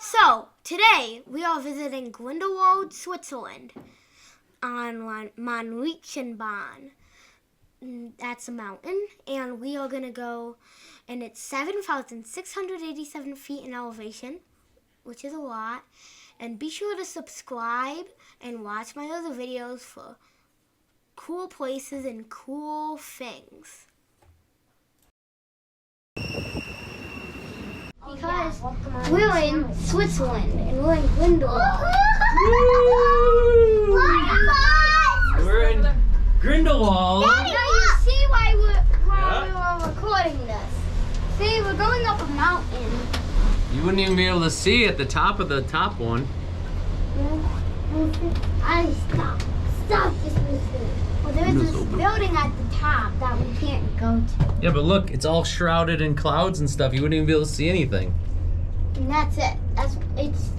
So, today we are visiting Grindelwald, Switzerland on Männlichen. That's a mountain, and we are going to go, and it's 7,687 feet in elevation, which is a lot. And be sure to subscribe and watch my other videos for cool places and cool things. Because we're in Switzerland and we're in Grindelwald. We're in Grindelwald. Daddy, you see why we were recording this? See, we're going up a mountain. You wouldn't even be able to see at the top of the top one. Stop this machine. Well, there's this building at the top that we can't go to. Yeah, but look, it's all shrouded in clouds and stuff. You wouldn't even be able to see anything. And that's it.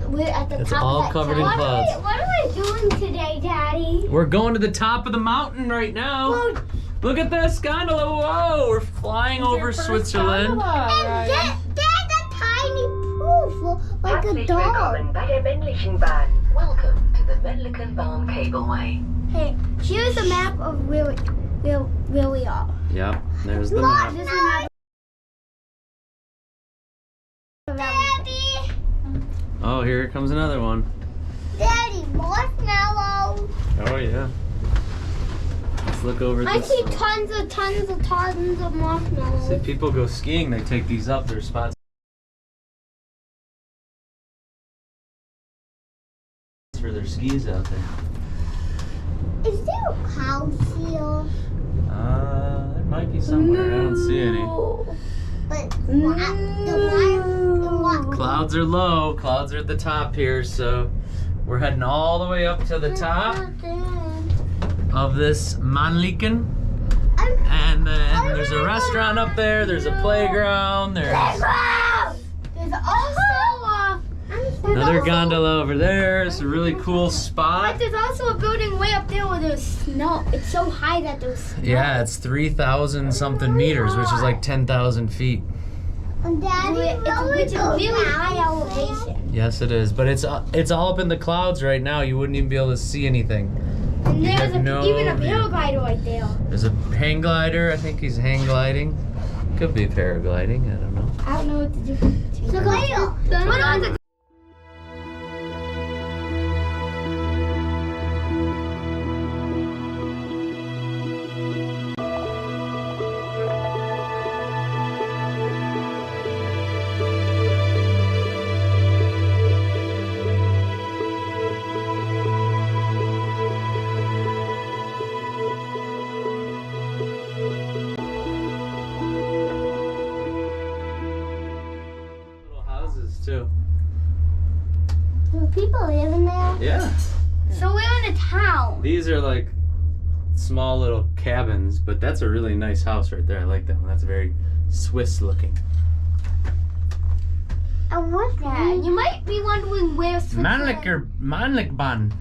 We're at the It's top all of that covered in tower. clouds. What are we doing today, Daddy? We're going to the top of the mountain right now. Well, Look at this gondola. Whoa, we're flying over Switzerland. and there's a tiny pool like a Herzlich dog. willkommen bei der Männlichen Bahn. Welcome to the Männlichen Bahn cableway. Hey, here's a map of where we are. Yep, there's the Look, map. this is a map. Daddy, Oh, here comes another one. Daddy, marshmallow. Oh, yeah. Let's look over I this. see tons of marshmallows. See, people go skiing, they take these up. There's spots for their skis out there. Is there a cloud here? There might be somewhere. I don't see any. But Clouds are low. Clouds are at the top here, so we're heading all the way up to the top of this Männlichen. And then there's a restaurant up there. There's a playground. There's also another gondola over there. It's a really cool But spot. there's also a building way up there where there's snow. It's so high that there's snow. Yeah, it's 3,000 something meters, which is like 10,000 feet. Which is really high elevation. Yes, it is. But it's all up in the clouds right now. You wouldn't even be able to see anything. And You there's have no even a view. paraglider right there. There's a hang glider. I think he's hang gliding. Could be paragliding. I don't know. I don't know what to do. So put on the Little houses too. Do people live in there? Yeah. So we're in a town. These are like small little cabins, but that's a really nice house right there. I like that one. That's very Swiss looking. And what's that? You might be wondering where Switzerland. Männlichen.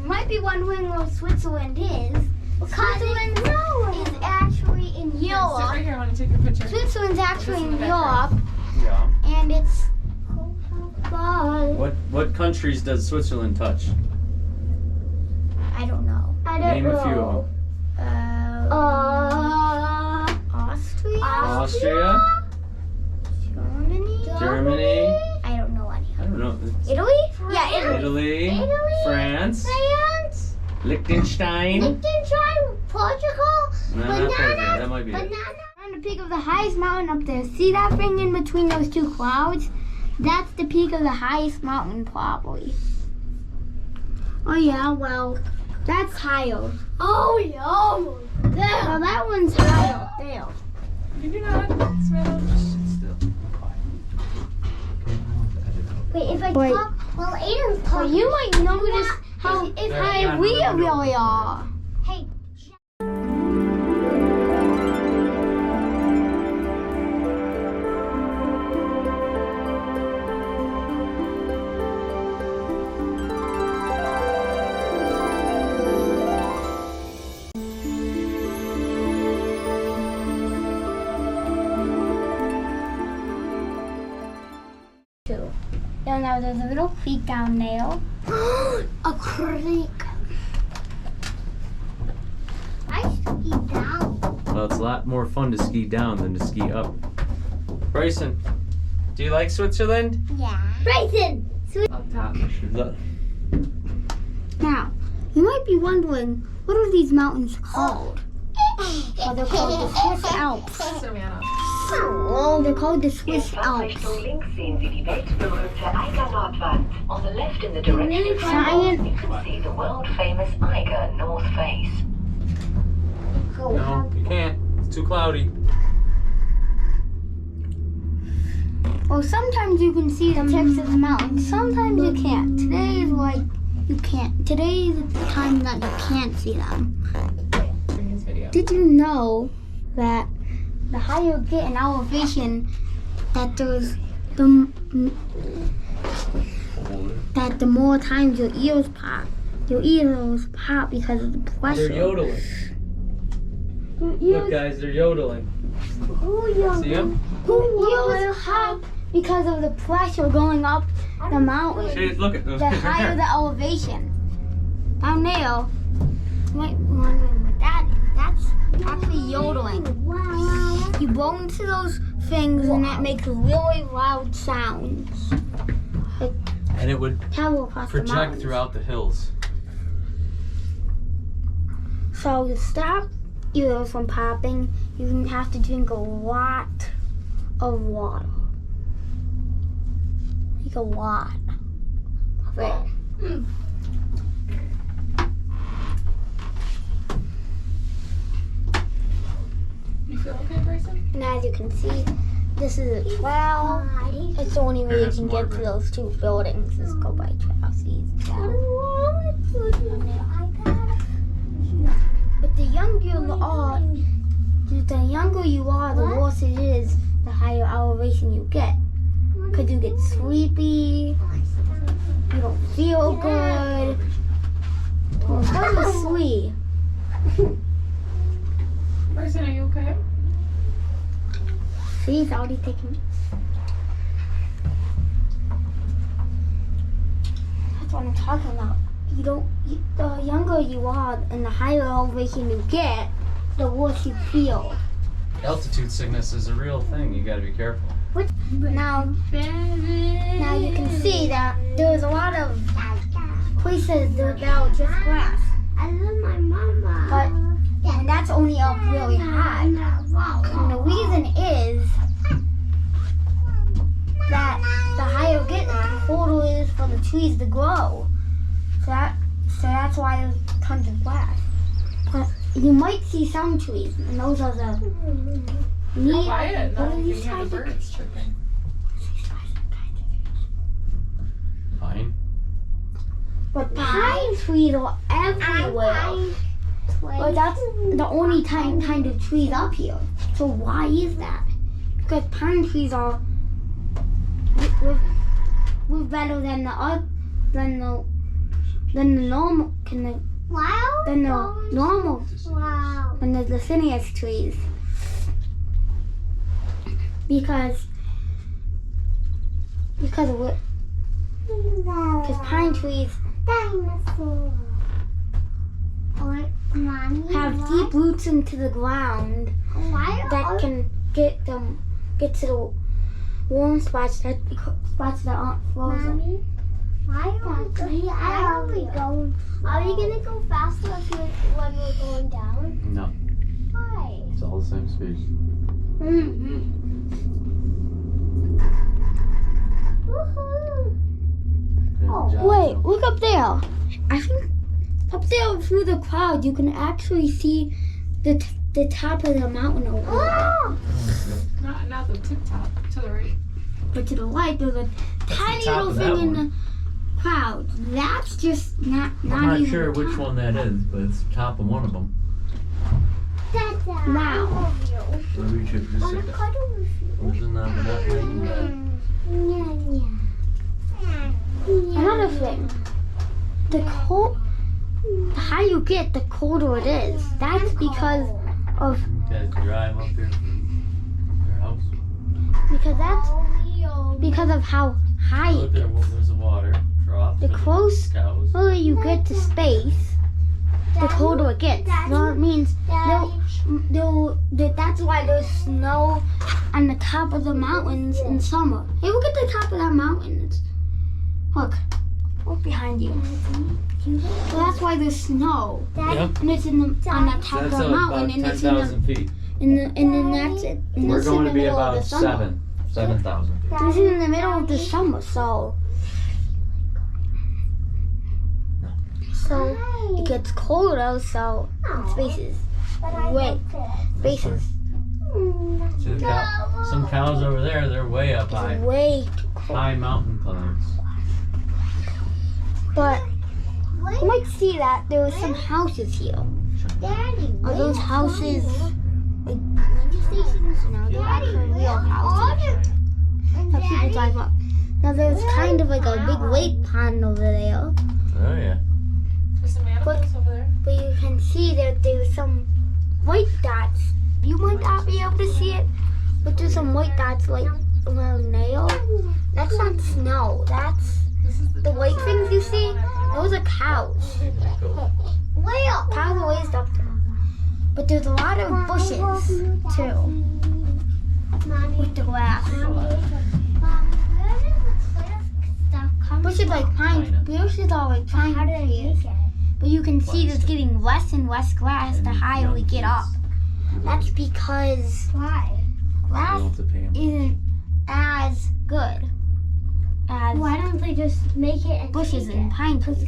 You might be wondering where Switzerland is. Switzerland is actually in Sit right Europe. here, I want to take a picture. Switzerland's actually This in in the Europe, background. Yeah. and it's. What countries does Switzerland touch? I don't know. Name a few of them. Austria. Austria, Germany. Germany. I don't know any. I don't know. Italy? Yeah, Italy. Italy, France, France. Liechtenstein. Liechtenstein. Portugal. No, not Portugal. That might be it. We're on the peak of the highest mountain up there. See that thing in between those two clouds? That's the peak of the highest mountain, probably. Oh yeah, well, that's higher. Oh yeah, there. Well, that one's high up there. Did you not smell? Still. Wait, if I talk, well, Aiden's talking. Well, you might notice how high we really are. Hey. And now there's a little creek down there. A creek. I ski down. Well, it's a lot more fun to ski down than to ski up. Bryson, do you like Switzerland? Yeah. Bryson. Up top. Look. Now, you might be wondering, what are these mountains called? Well, they're called the Swiss Alps. Savannah. Oh, they're called the Swiss In Alps. Fahrtrichtung links sehen Sie die weltberühmte Eiger Nordwand. On the left in the direction of Giant- you can see the world-famous Eiger North Face. No, you can't. It's too cloudy. Well, sometimes you can see the tips of the mountains. Sometimes you can't. Today is like, you can't. Today is the time that you can't see them. This video. Did you know that the higher you get in elevation, that there's the that the more times your ears pop. Your ears pop because of the pressure. They're yodeling. Your Look, ears, guys, they're yodeling. See them? your ears pop because of the pressure going up the mountain. See, look at those. The higher the elevation. Down there, you might be wondering what that is. That's actually yodeling. You blow into those things and that makes really loud sounds. And it would Travel across the project mountains. throughout the hills. So to stop ears from popping, you have to drink a lot of water. Like a lot of it. You feel okay, Bryson? And as you can see, this is a trail. It's the only way Here, you have can some water, get to Brett. those two buildings is go by trail. See, it's trail. But the younger you are, the worse it is, the higher elevation you get. Because you get sleepy, you don't feel good. Well, fall asleep. Bryson, are you okay? See, it's already taking. That's what I'm talking about. The younger you are and the higher elevation you get, the worse you feel. Altitude sickness is a real thing. You gotta be careful. Now you can see that there's a lot of places that are just grass. I love my mama. And that's only up really high. And the reason is that the higher you get, the harder it is for the trees to grow. So that's why there's tons of grass. But you might see some trees, and those are the Quiet. What Not are you these can hear the types of birds chirping. Fine. But pine trees are everywhere. But that's the only kind of trees up here. So why is that? Because pine trees are we're better than the normal than the deciduous trees. Because pine trees have deep roots into the ground that can get to the warm spots that aren't frozen. Are we gonna go faster when we're going down? No, Why? it's all the same speed. Wait, look up there. I think up there through the clouds you can actually see the top of the mountain over there. Not the tip top. To the right. But to the right there's a tiny top little of thing that in one. the clouds. That's just not I'm not even sure the which top. one that is, but it's the top of one of them. Now. Maybe we should just sit there. Isn't that Another thing. The higher you get, the colder it is. That's because of Guys, drive up here from their house. because of how height, Look there, there's a water drop. the for closer cows. you get to space, the colder it gets. So it means that's why there's snow on the top of the mountains in summer. Hey, look at the top of that mountain. Look behind you. So that's why there's snow. Yep. And it's on the top of That's the mountain, about and it's 10,000 feet. and then that's it. And We're it's going in to the be middle of about the summer. 7,000 feet. This is in the middle of the summer, so it gets colder, so space is See some cows over there, they're way up high. High mountain clouds. But you might see that there were some houses here. Are those houses like ranger stations? No, they're actually real houses that people drive up. Now there's kind of like a big lake pond over there. Oh yeah. There's some animals over there. But you can see that there's some white dots. You might not be able to see it, but there's some white dots like around nail. That's not snow. That's the white things you see. Those are cows. Cows are raised up there. But there's a lot of bushes too with the grass. Bushes like pine. Bushes are like pine trees. But you can see there's getting less and less grass the higher we get up. That's because grass isn't as good as Why don't they just make it bushes and pine trees.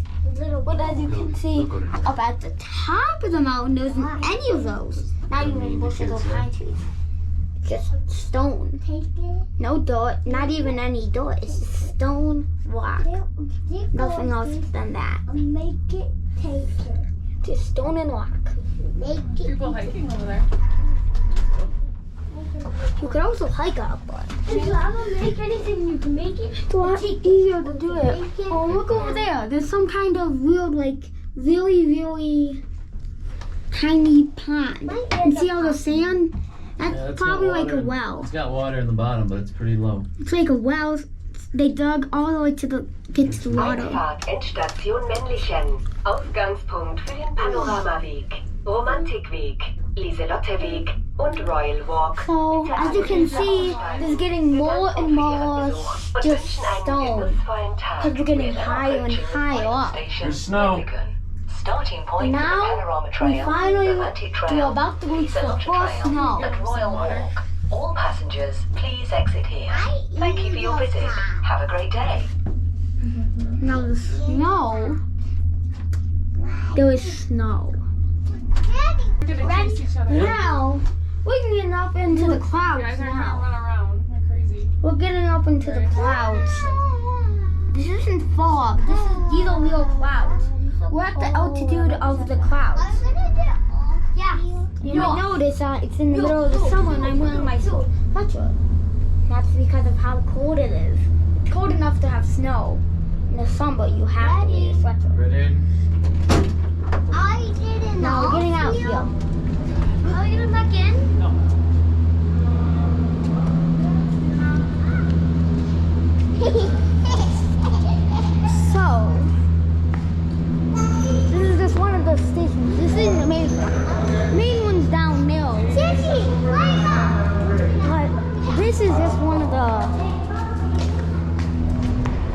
But as you can see, up at the top of the mountain, there isn't any of those. Not even bushes or pine trees. Just stone. No dirt, not even any dirt. It's just stone rock. Nothing else than that. Make it take it. Just stone and rock. People hiking over there. You could also hike up, but If you ever make anything, you can make it. it's a lot easier to do it. Oh, look over there. There's some kind of weird, like, really, really tiny pond. And see all the sand? That's Yeah, it's probably got like a water- well. It's got water in the bottom, but it's pretty low. It's like a well. They dug all the way to the get to the water. Einfahrt Endstation Männlichen. Ausgangspunkt für den Panoramaweg, Romantikweg, Lieselotteweg und Royal Walk. So as you can see, there's getting more and more just stone because we're getting higher and higher up. There's snow. Starting point Now, for the Panorama we Trail, finally Romantic Trail, we're about to reach the Lieselotte first Trail, snow. and Royal Walk. All passengers, please exit here. Thank you for your visit. Have a great day. Now the snow, there is snow. We're gonna chase each other. Now we're getting up into the You clouds guys are gonna now. run around like crazy. We're getting up into the clouds. This isn't fog. These are real clouds. We're at the altitude of the clouds. Yeah. You might notice it's in the middle of the summer and I'm wearing my sweatshirt. That's because of how cold it is. It's cold enough to have snow. In the summer, you have to wear a sweatshirt. Ready? I didn't Now we're getting out here. Are we getting back in? No. So, this is just one of the stations. This isn't the main one. The main one's down there. But this is just one of the.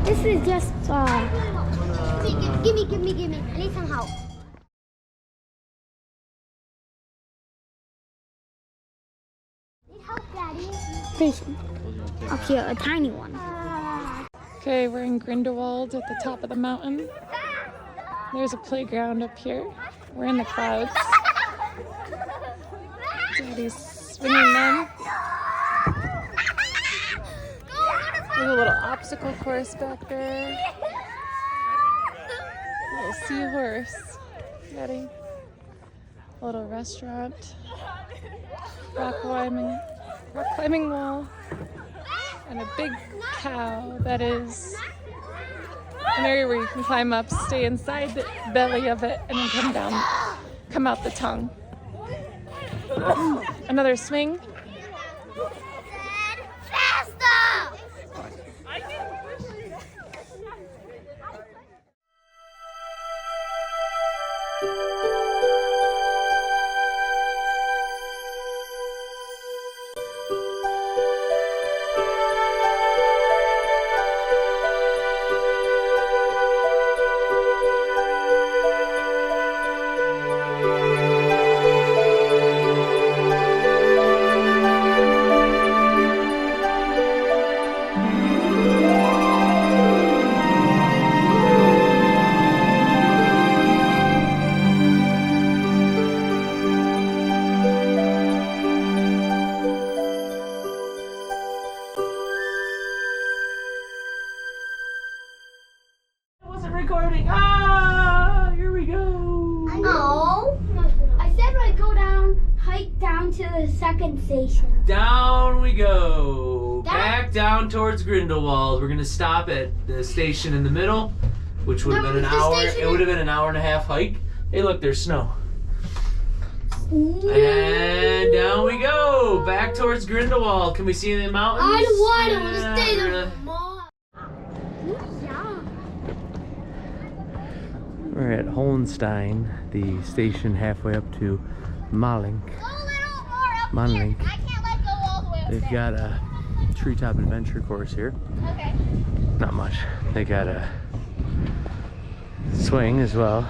This is just. Give me. I need some help. Need help, Daddy. Station. Up here, a tiny one. Okay, we're in Grindelwald at the top of the mountain. There's a playground up here. We're in the clouds. Daddy's swinging them. There's a little obstacle course back there. A little seahorse. Daddy. A little restaurant. Rock climbing wall. And a big cow that is an area where you can climb up, stay inside the belly of it, and then come out the tongue. Another swing. recording. Ah, here we go. No. I said I'd go down, hike down to the second station. Down we go. Down? Back down towards Grindelwald. We're gonna stop at the station in the middle, which would have been an hour. It would have been an hour and a half hike. Hey, look, there's snow. And down we go. Back towards Grindelwald. Can we see the mountains? I don't want to Yeah, stay we're there. gonna- We're at Hohenstein, the station halfway up to Männlichen. Männlichen. I can't let go all the way up They've got a treetop adventure course here. Okay. Not much. They got a swing as well.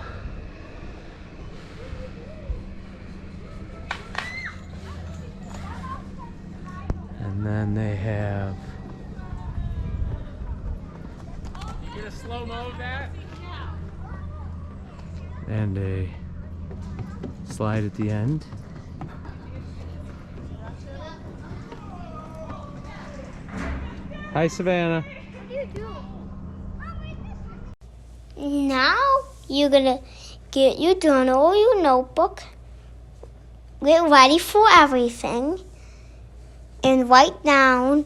And then they have. You gonna slow mo that? And a slide at the end. Hi, Savannah. Now you're gonna get your journal, your notebook, get ready for everything, and write down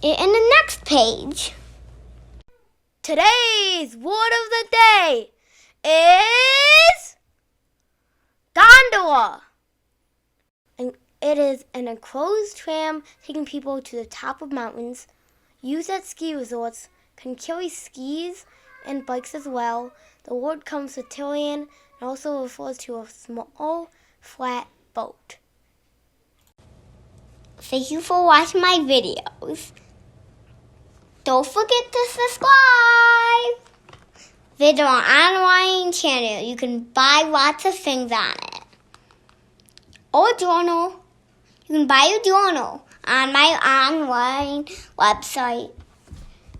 it in the next page. Today's word of the day is gondola. And it is an enclosed tram taking people to the top of mountains, used at ski resorts, can carry skis and bikes as well. The word comes from Italian and also refers to a small, flat boat. Thank you for watching my videos. Don't forget to subscribe. Visit our online channel. You can buy lots of things on it. Or a journal. You can buy a journal on my online website.